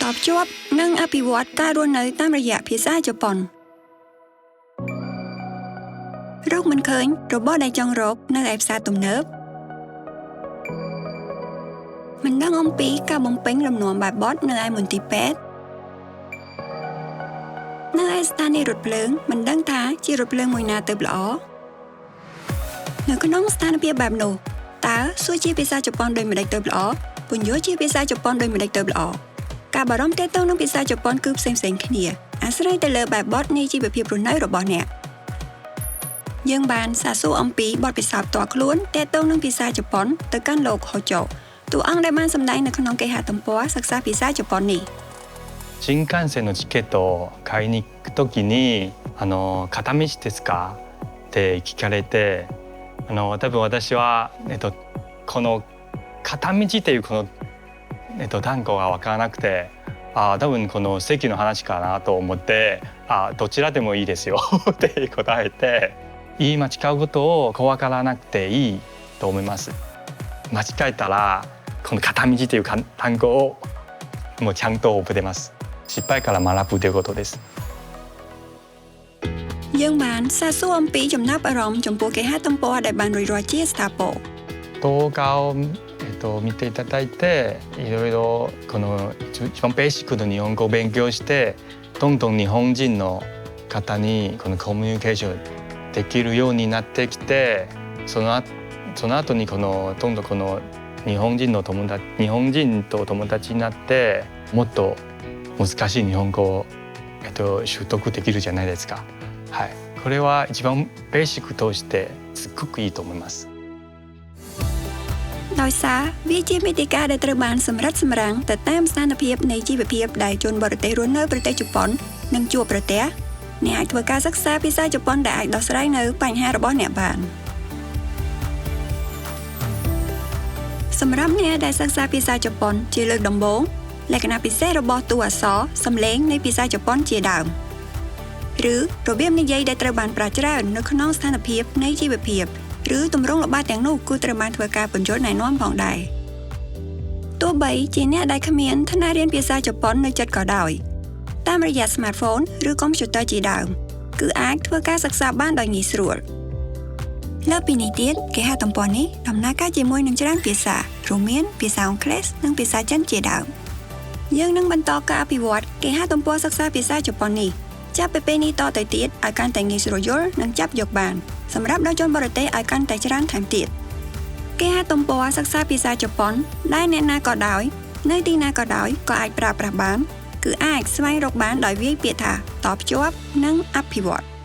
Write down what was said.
តបជាប់និងអភិវឌ្ឍការរស់នៅតាមរយៈភាសាជប៉ុនរកមិនឃើញរបស់ដែលចង់រកនៅឯផ្សារទំនើបមិនដឹងអំពីការបំពេញលំនាំបែបបទនៅឯមន្ទីរពេទ្យនៅឯស្ថានីយ៍រថភ្លើងមិនដឹងថាជារថភ្លើងមួយណាទៅល្អនៅក្នុងស្ថានភាពបែបនោះតើសួរជាភាសាជប៉ុនដោយម្ដេចទៅល្អពន្យល់ជាភាសាជប៉ុនដោយម្ដេចទៅល្អការបារម្ភទាក់ទងនឹងភាសាជប៉ុនគឺផ្សេងៗគ្នាអាស្រ័យទៅលើបែបបទនៃជីវភាពរស់នៅរបស់អ្នកយើងបានសាកសួរអំពីបទពិសោធន៍ផ្ទាល់ខ្លួនទាក់ទងនឹងភាសាជប៉ុនទៅកាន់លោកហូជូតួអង្គដែលបានសម្ដែងនៅក្នុងគេហទំព័រសិក្សាភាសាជប៉ុននេះ新幹線のチケットを買いに行くときに片道ですかって聞かれて多分私は、この片道っていうこの、単語が分からなくて多分この席の話かなと思ってどちらでもいいですよって答えて言い間違うことを怖がらなくていいと思います間違えたらこの片道っていう単語をもうちゃんと覚えてます失敗から学ぶということですយើងបានសាកសួរអំពីចំណាប់អារម្មណ៍ចំពោះគេហទំព័រដែលបានរួចរាល់ជាស្ថាពរ動画を、見ていただいていろいろこの一番ベーシックの日本語を勉強してどんどん日本人の方にこのコミュニケーションできるようになってきてその後にどんどんこの日本人と友達になってもっと難しい日本語を、習得できるじゃないですか。はい、これは一番ベーシックとしてすっごくいいと思います。ដោយសារវាជាមេតិកាដែលត្រូវបានសម្រិតសម្រាំងទៅតាមស្ថានភាពនៃជីវភាពដែលជនបរទេសរស់នៅប្រទេសជប៉ុននិងជួបប្រទះអ្នកអាចធ្វើការសិក្សាភាសាជប៉ុនដែលអាចដោះស្រាយនៅបញ្ហារបស់អ្នកបានសម្រាប់អ្នកដែលសិក្សាភាសាជប៉ុនជាលើកដំបូងលក្ខណៈពិសេសរបស់តួអក្សរសំឡេងនៃភាសាជប៉ុនជាដើមឬរបៀបនិយាយដែលត្រូវបានប្រើច្រើននៅក្នុងស្ថានភាពនៃជីវភាពឬទម្រង់ល្បត់ទាំងនោះគឺត្រូវបានធ្វើការបញ្ចូលណែនាំផងដែរទោះបីជាអ្នកដែលគ្មានឋានៈរៀនភាសាជប៉ុននៅចិត្តក៏ដោយតាមរយៈ smartphone ឬ computer ជាដើមគឺអាចធ្វើការសិក្សាបានដោយងាយស្រួលលើសពីនេះទៀតគេហទំព័រនេះដំណើរការជាមួយនឹងច្រើនភាសារួមមានភាសាអង់គ្លេសនិងភាសាចិនជាដើមយើងនឹងបន្តការអភិវឌ្ឍគេហទំព័រសិក្សាភាសាជប៉ុននេះចាប់ពីពេលនេះតទៅទៀតឲ្យកាន់តែងាយស្រួលយល់និងចាប់យកបានសម្រាប់ដល់ជនបរទេសឲ្យកាន់តែច្រើនថែមទៀតគេហទំព័រសិក្សាភាសាជប៉ុនដែលអ្នកណាក៏ដោយនៅទីណាក៏ដោយក៏អាចប្រើប្រាស់បានគឺអាចស្វែងរកបានដោយវាយពាក្យថាតភ្ជាប់និងអភិវឌ្ឍ